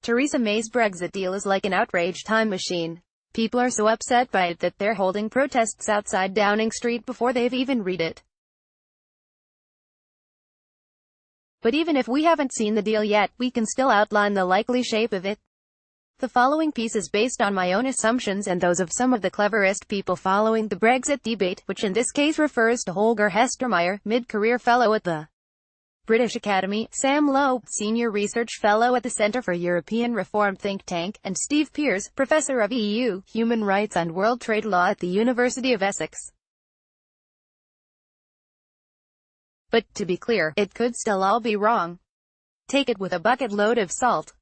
Theresa May's Brexit deal is like an outrage time machine. People are so upset by it that they're holding protests outside Downing Street before they've even read it. But even if we haven't seen the deal yet, we can still outline the likely shape of it. The following piece is based on my own assumptions and those of some of the cleverest people following the Brexit debate, which in this case refers to Holger Hestermeyer, mid-career fellow at the British Academy, Sam Lowe, senior research fellow at the Centre for European Reform think tank, and Steve Pearce, professor of EU, human rights and world trade law at the University of Essex. But, to be clear, it could still all be wrong. Take it with a bucket load of salt.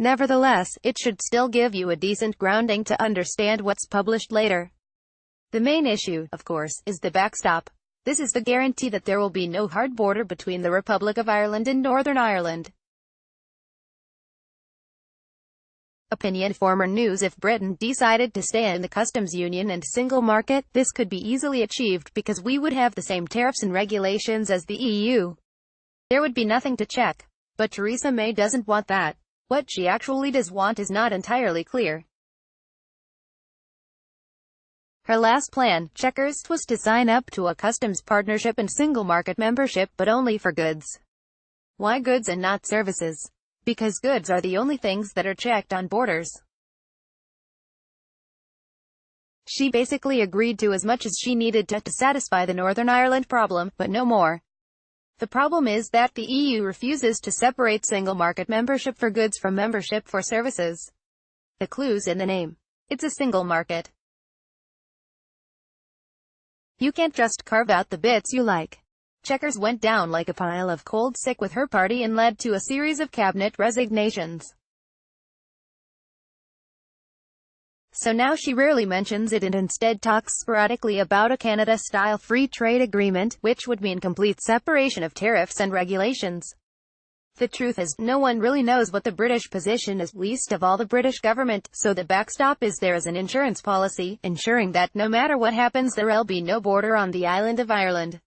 Nevertheless, it should still give you a decent grounding to understand what's published later. The main issue, of course, is the backstop. This is the guarantee that there will be no hard border between the Republic of Ireland and Northern Ireland. Opinion Former news: if Britain decided to stay in the customs union and single market, this could be easily achieved because we would have the same tariffs and regulations as the EU. There would be nothing to check. But Theresa May doesn't want that. What she actually does want is not entirely clear. Her last plan, Checkers, was to sign up to a customs partnership and single market membership, but only for goods. Why goods and not services? Because goods are the only things that are checked on borders. She basically agreed to as much as she needed to satisfy the Northern Ireland problem, but no more. The problem is that the EU refuses to separate single market membership for goods from membership for services. The clue's in the name. It's a single market. You can't just carve out the bits you like. Checkers went down like a pile of cold sick with her party and led to a series of cabinet resignations. So now she rarely mentions it and instead talks sporadically about a Canada-style free trade agreement, which would mean complete separation of tariffs and regulations. The truth is, no one really knows what the British position is, least of all the British government, so the backstop is there as an insurance policy, ensuring that no matter what happens there'll be no border on the island of Ireland.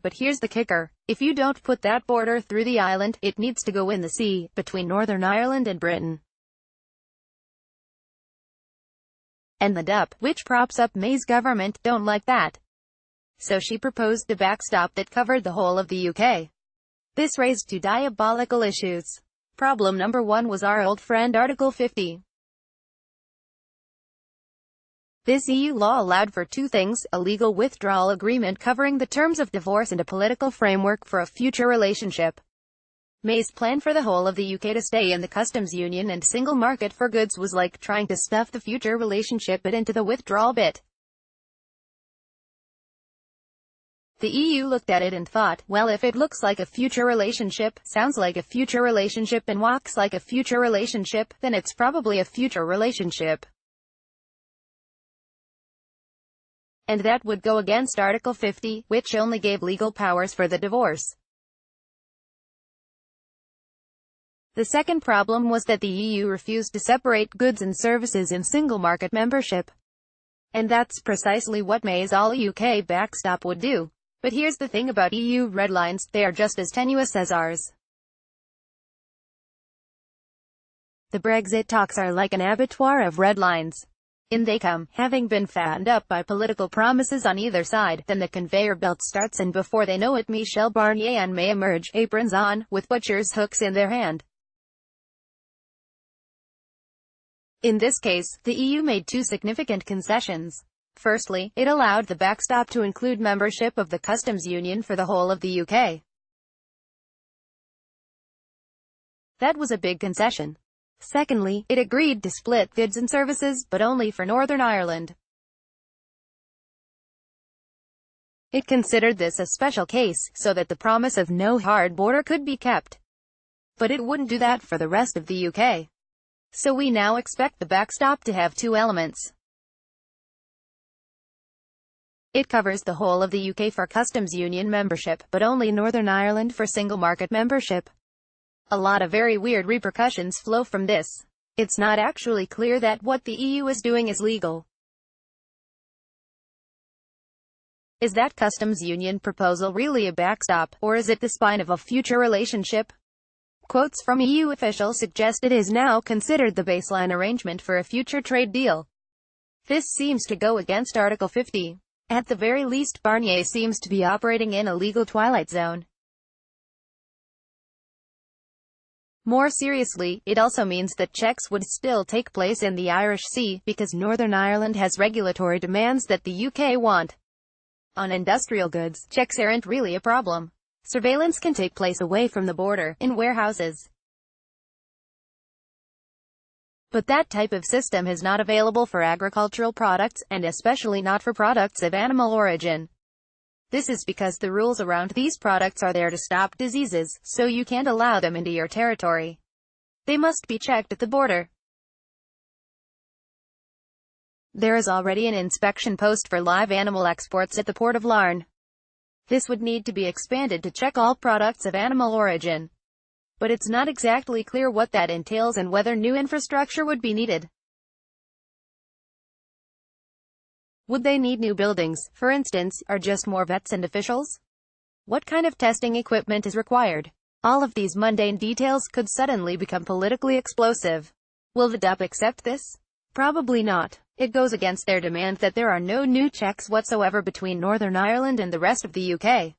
But here's the kicker. If you don't put that border through the island, it needs to go in the sea, between Northern Ireland and Britain. And the DUP, which props up May's government, don't like that. So she proposed a backstop that covered the whole of the UK. This raised two diabolical issues. Problem number one was our old friend Article 50. This EU law allowed for two things: a legal withdrawal agreement covering the terms of divorce and a political framework for a future relationship. May's plan for the whole of the UK to stay in the customs union and single market for goods was like trying to stuff the future relationship bit into the withdrawal bit. The EU looked at it and thought, well, if it looks like a future relationship, sounds like a future relationship and walks like a future relationship, then it's probably a future relationship. And that would go against Article 50, which only gave legal powers for the divorce. The second problem was that the EU refused to separate goods and services in single market membership. And that's precisely what May's all-UK backstop would do. But here's the thing about EU red lines, they are just as tenuous as ours. The Brexit talks are like an abattoir of red lines. In they come, having been fattened up by political promises on either side, then the conveyor belt starts and before they know it Michel Barnier and May emerge, aprons on, with butcher's hooks in their hand. In this case, the EU made two significant concessions. Firstly, it allowed the backstop to include membership of the customs union for the whole of the UK. That was a big concession. Secondly, it agreed to split goods and services, but only for Northern Ireland. It considered this a special case, so that the promise of no hard border could be kept. But it wouldn't do that for the rest of the UK. So we now expect the backstop to have two elements. It covers the whole of the UK for customs union membership, but only Northern Ireland for single market membership. A lot of very weird repercussions flow from this. It's not actually clear that what the EU is doing is legal. Is that customs union proposal really a backstop, or is it the spine of a future relationship? Quotes from EU officials suggest it is now considered the baseline arrangement for a future trade deal. This seems to go against Article 50. At the very least, Barnier seems to be operating in a legal twilight zone. More seriously, it also means that checks would still take place in the Irish Sea, because Northern Ireland has regulatory demands that the UK want. On industrial goods, checks aren't really a problem. Surveillance can take place away from the border, in warehouses. But that type of system is not available for agricultural products, and especially not for products of animal origin. This is because the rules around these products are there to stop diseases, so you can't allow them into your territory. They must be checked at the border. There is already an inspection post for live animal exports at the port of Larne. This would need to be expanded to check all products of animal origin. But it's not exactly clear what that entails and whether new infrastructure would be needed. Would they need new buildings, for instance, or just more vets and officials? What kind of testing equipment is required? All of these mundane details could suddenly become politically explosive. Will the DUP accept this? Probably not. It goes against their demand that there are no new checks whatsoever between Northern Ireland and the rest of the UK.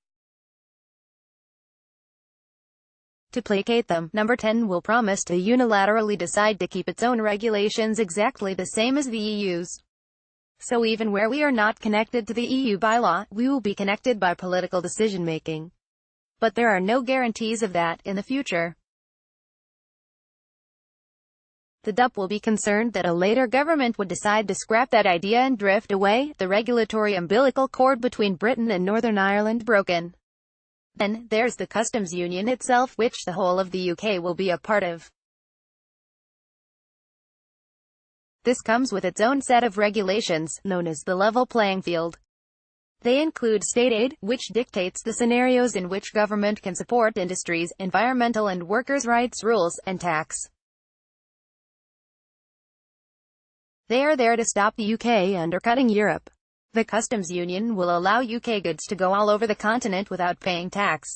To placate them, Number 10 will promise to unilaterally decide to keep its own regulations exactly the same as the EU's. So even where we are not connected to the EU by law, we will be connected by political decision-making. But there are no guarantees of that in the future. The DUP will be concerned that a later government would decide to scrap that idea and drift away, the regulatory umbilical cord between Britain and Northern Ireland broken. Then, there's the customs union itself, which the whole of the UK will be a part of. This comes with its own set of regulations, known as the level playing field. They include state aid, which dictates the scenarios in which government can support industries, environmental and workers' rights rules, and tax. They are there to stop the UK undercutting Europe. The customs union will allow UK goods to go all over the continent without paying tax.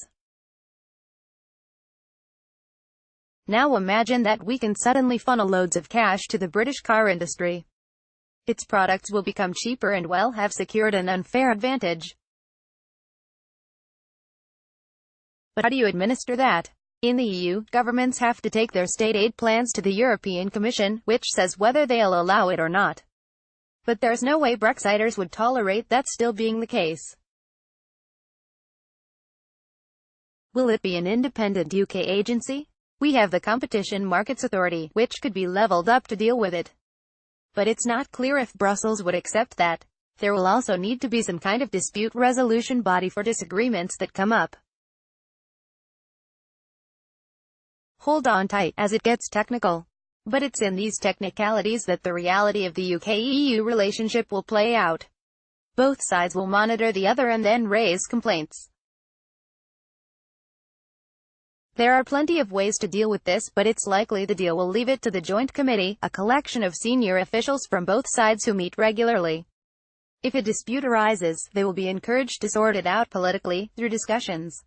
Now imagine that we can suddenly funnel loads of cash to the British car industry. Its products will become cheaper and will have secured an unfair advantage. But how do you administer that? In the EU, governments have to take their state aid plans to the European Commission, which says whether they'll allow it or not. But there's no way Brexiters would tolerate that still being the case. Will it be an independent UK agency? We have the Competition Markets Authority, which could be leveled up to deal with it. But it's not clear if Brussels would accept that. There will also need to be some kind of dispute resolution body for disagreements that come up. Hold on tight, as it gets technical. But it's in these technicalities that the reality of the UK-EU relationship will play out. Both sides will monitor the other and then raise complaints. There are plenty of ways to deal with this, but it's likely the deal will leave it to the Joint Committee, a collection of senior officials from both sides who meet regularly. If a dispute arises, they will be encouraged to sort it out politically, through discussions.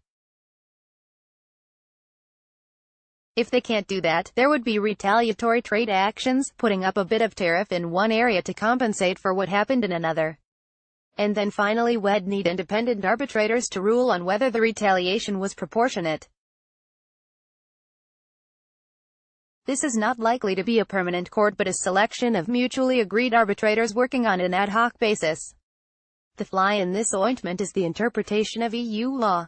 If they can't do that, there would be retaliatory trade actions, putting up a bit of tariff in one area to compensate for what happened in another. And then finally we'd need independent arbitrators to rule on whether the retaliation was proportionate. This is not likely to be a permanent court but a selection of mutually agreed arbitrators working on an ad hoc basis. The fly in this ointment is the interpretation of EU law.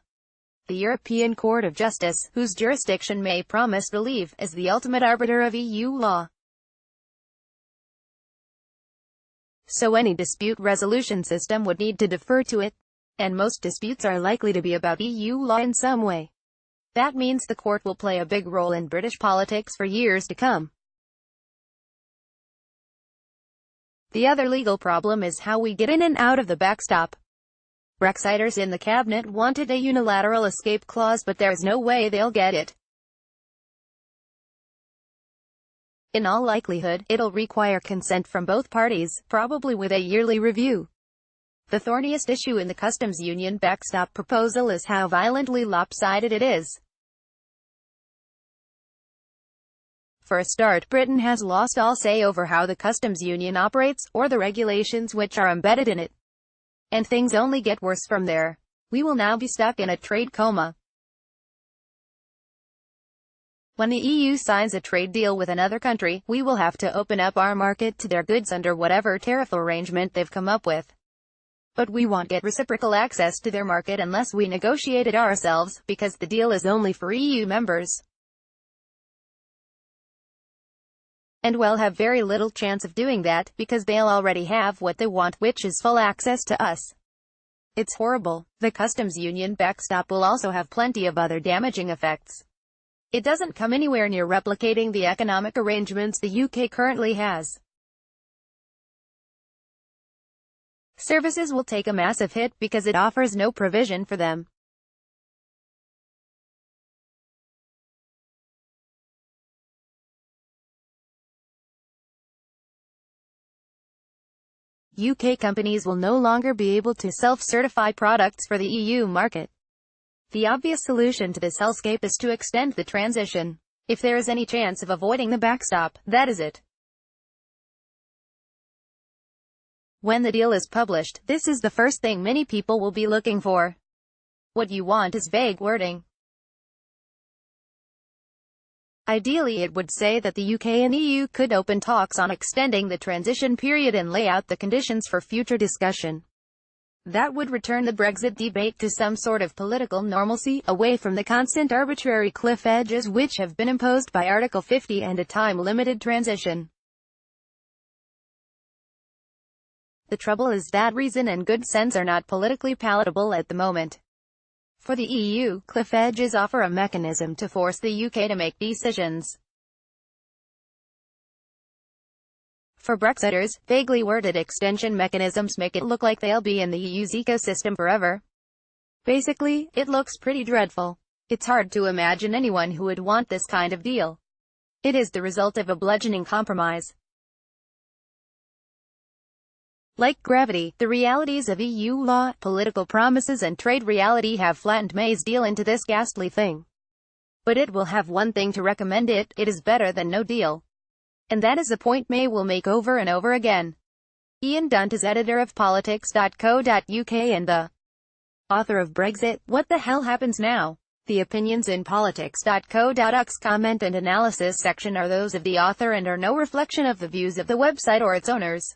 The European Court of Justice, whose jurisdiction may promise relief, is the ultimate arbiter of EU law. So any dispute resolution system would need to defer to it. And most disputes are likely to be about EU law in some way. That means the court will play a big role in British politics for years to come. The other legal problem is how we get in and out of the backstop. Brexiters in the cabinet wanted a unilateral escape clause, but there's no way they'll get it. In all likelihood, it'll require consent from both parties, probably with a yearly review. The thorniest issue in the customs union backstop proposal is how violently lopsided it is. For a start, Britain has lost all say over how the customs union operates, or the regulations which are embedded in it. And things only get worse from there. We will now be stuck in a trade coma. When the EU signs a trade deal with another country, we will have to open up our market to their goods under whatever tariff arrangement they've come up with. But we won't get reciprocal access to their market unless we negotiate it ourselves, because the deal is only for EU members. And we'll have very little chance of doing that, because they'll already have what they want, which is full access to us. It's horrible. The customs union backstop will also have plenty of other damaging effects. It doesn't come anywhere near replicating the economic arrangements the UK currently has. Services will take a massive hit because it offers no provision for them. UK companies will no longer be able to self-certify products for the EU market. The obvious solution to this hellscape is to extend the transition. If there is any chance of avoiding the backstop, that is it. When the deal is published, this is the first thing many people will be looking for. What you want is vague wording. Ideally, it would say that the UK and EU could open talks on extending the transition period and lay out the conditions for future discussion. That would return the Brexit debate to some sort of political normalcy, away from the constant arbitrary cliff edges which have been imposed by Article 50 and a time-limited transition. The trouble is that reason and good sense are not politically palatable at the moment. For the EU, cliff edges offer a mechanism to force the UK to make decisions. For Brexiters, vaguely worded extension mechanisms make it look like they'll be in the EU's ecosystem forever. Basically, it looks pretty dreadful. It's hard to imagine anyone who would want this kind of deal. It is the result of a bludgeoning compromise. Like gravity, the realities of EU law, political promises and trade reality have flattened May's deal into this ghastly thing. But it will have one thing to recommend it: it is better than no deal. And that is the point May will make over and over again. Ian Dunt is editor of politics.co.uk and the author of Brexit, What the Hell Happens Now? The opinions in politics.co.uk's comment and analysis section are those of the author and are no reflection of the views of the website or its owners.